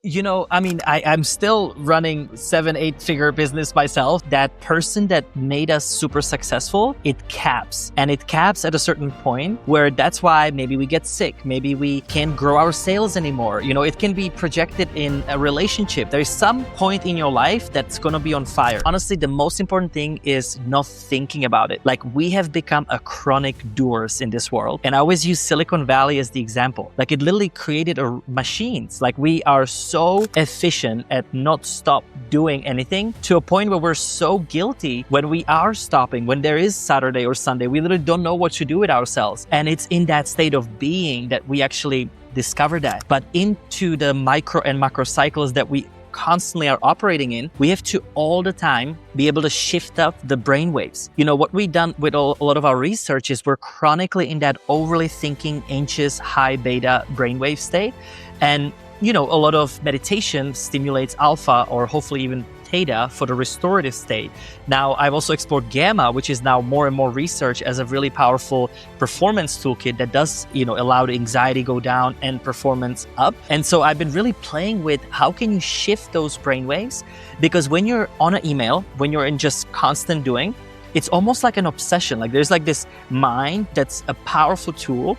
I'm still running 7, 8 figure business myself. That person that made us super successful, it caps. And it caps at a certain point where that's why maybe we get sick. Maybe we can't grow our sales anymore. It can be projected in a relationship. There's some point in your life that's going to be on fire. Honestly, the most important thing is not thinking about it. Like, we have become a chronic doers in this world. And I always use Silicon Valley as the example. Like, it literally created machines. Like, we are so efficient at not stop doing anything to a point where we're so guilty when we are stopping, when there is Saturday or Sunday, we literally don't know what to do with ourselves. And it's in that state of being that we actually discover that. But into the micro and macro cycles that we constantly are operating in, we have to all the time be able to shift up the brain waves. What we've done with a lot of our research is we're chronically in that overly thinking, anxious, high beta brainwave state. And a lot of meditation stimulates alpha or hopefully even theta for the restorative state. Now, I've also explored gamma, which is now more and more research as a really powerful performance toolkit that does, allow the anxiety go down and performance up. And so I've been really playing with how can you shift those brainwaves? Because when you're on an email, when you're in just constant doing, it's almost like an obsession. Like, there's like this mind that's a powerful tool,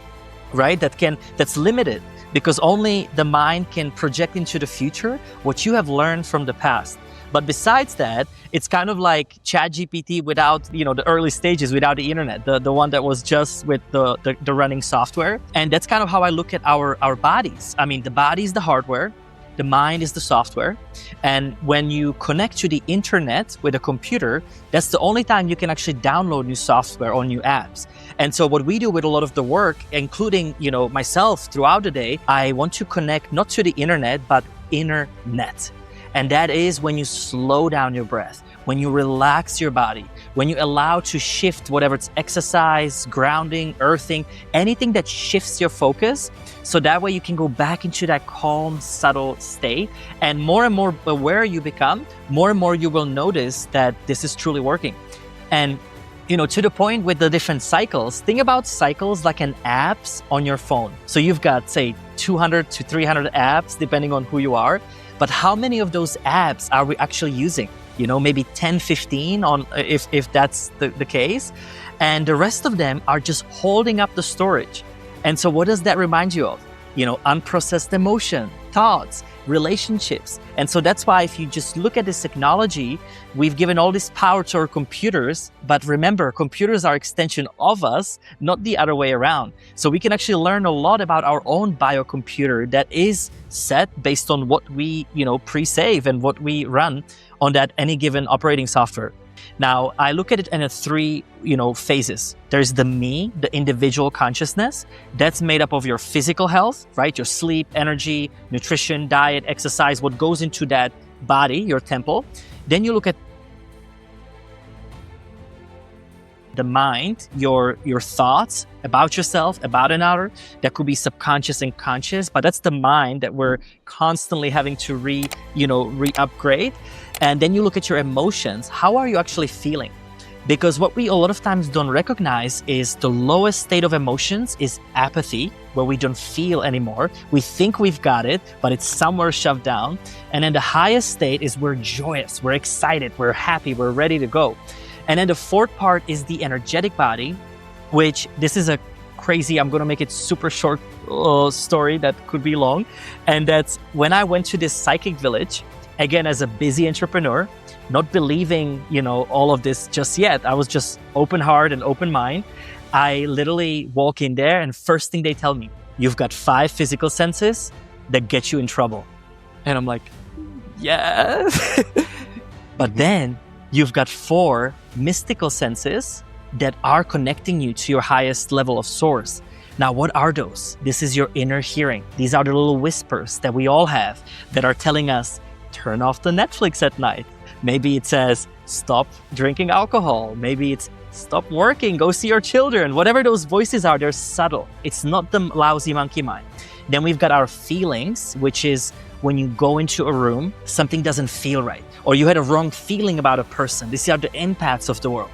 right? That's limited, because only the mind can project into the future what you have learned from the past. But besides that, it's kind of like ChatGPT without, the early stages, without the internet, the one that was just with the running software. And that's kind of how I look at our bodies. I mean, the body is the hardware, the mind is the software. And when you connect to the internet with a computer, that's the only time you can actually download new software or new apps. And so what we do with a lot of the work, including, myself throughout the day, I want to connect not to the internet, but internet. And that is when you slow down your breath, when you relax your body, when you allow to shift whatever it's exercise, grounding, earthing, anything that shifts your focus. So that way you can go back into that calm, subtle state. And more aware you become, more and more you will notice that this is truly working. And to the point with the different cycles, think about cycles like an apps on your phone. So you've got, say, 200 to 300 apps, depending on who you are. But how many of those apps are we actually using? Maybe 10, 15 on if that's the case. And the rest of them are just holding up the storage. And so what does that remind you of? Unprocessed emotion, thoughts, relationships. And so that's why if you just look at this technology, we've given all this power to our computers, but remember, computers are extension of us, not the other way around. So we can actually learn a lot about our own biocomputer that is set based on what we, pre-save and what we run on that any given operating software. Now, I look at it in 3, phases. There's the me, the individual consciousness. That's made up of your physical health, right? Your sleep, energy, nutrition, diet, exercise, what goes into that body, your temple. Then you look at the mind, your thoughts about yourself, about another. That could be subconscious and conscious, but that's the mind that we're constantly having to re-upgrade. And then you look at your emotions. How are you actually feeling? Because what we a lot of times don't recognize is the lowest state of emotions is apathy, where we don't feel anymore. We think we've got it, but it's somewhere shoved down. And then the highest state is we're joyous, we're excited, we're happy, we're ready to go. And then the fourth part is the energetic body, which this is a crazy, I'm going to make it super short story that could be long. And that's when I went to this psychic village, again, as a busy entrepreneur, not believing, all of this just yet. I was just open heart and open mind. I literally walk in there and first thing they tell me, you've got 5 physical senses that get you in trouble. And I'm like, yeah. But then you've got 4 mystical senses that are connecting you to your highest level of source. Now, what are those? This is your inner hearing. These are the little whispers that we all have that are telling us, turn off the Netflix at night. Maybe it says, stop drinking alcohol. Maybe it's stop working, go see your children. Whatever those voices are, they're subtle. It's not the lousy monkey mind. Then we've got our feelings, which is when you go into a room, something doesn't feel right, or you had a wrong feeling about a person. These are the empaths of the world.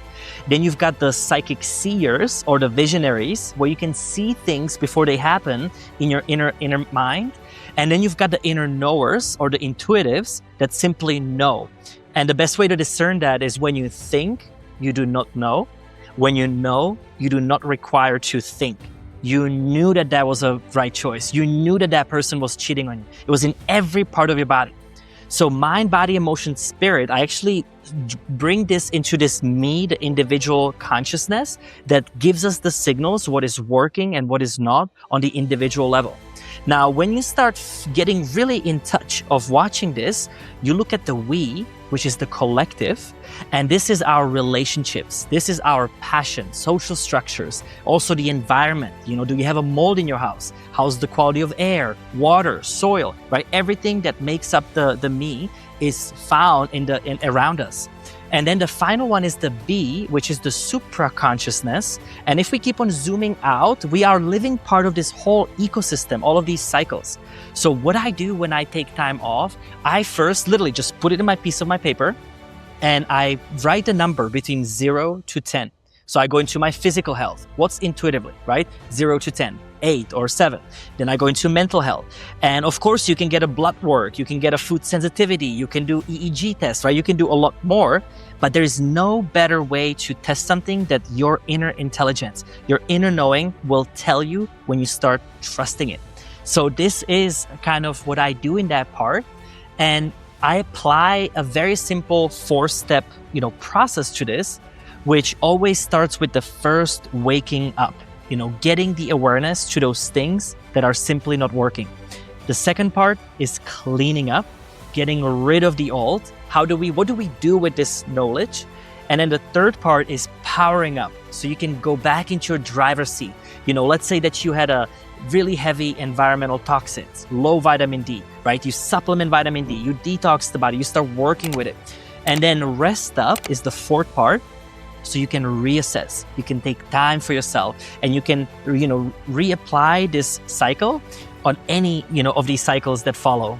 Then you've got the psychic seers or the visionaries, where you can see things before they happen in your inner mind. And then you've got the inner knowers or the intuitives that simply know. And the best way to discern that is when you think, you do not know. When you know, you do not require to think. You knew that that was a right choice. You knew that that person was cheating on you. It was in every part of your body. So mind, body, emotion, spirit, I actually bring this into this me, the individual consciousness that gives us the signals, what is working and what is not on the individual level. Now, when you start getting really in touch of watching this, you look at the we, which is the collective, and this is our relationships. This is our passion, social structures, also the environment. Do you have a mold in your house? How's the quality of air, water, soil, right? Everything that makes up the me is found around us. And then the final one is the B, which is the supra-consciousness. And if we keep on zooming out, we are living part of this whole ecosystem, all of these cycles. So what I do when I take time off, I first literally just put it in my piece of my paper and I write a number between 0 to 10. So I go into my physical health. What's intuitively, right? 0 to 10, 8 or 7. Then I go into mental health. And of course, you can get a blood work. You can get a food sensitivity. You can do EEG tests, right? You can do a lot more. But there is no better way to test something that your inner intelligence, your inner knowing will tell you when you start trusting it. So this is kind of what I do in that part. And I apply a very simple 4-step, process to this, which always starts with the first waking up, getting the awareness to those things that are simply not working. The second part is cleaning up, getting rid of the old. What do we do with this knowledge? And then the third part is powering up. So you can go back into your driver's seat. Let's say that you had a really heavy environmental toxins, low vitamin D, right? You supplement vitamin D, you detox the body, you start working with it. And then rest up is the fourth part. So you can reassess, you can take time for yourself, and you can, reapply this cycle on any, of these cycles that follow.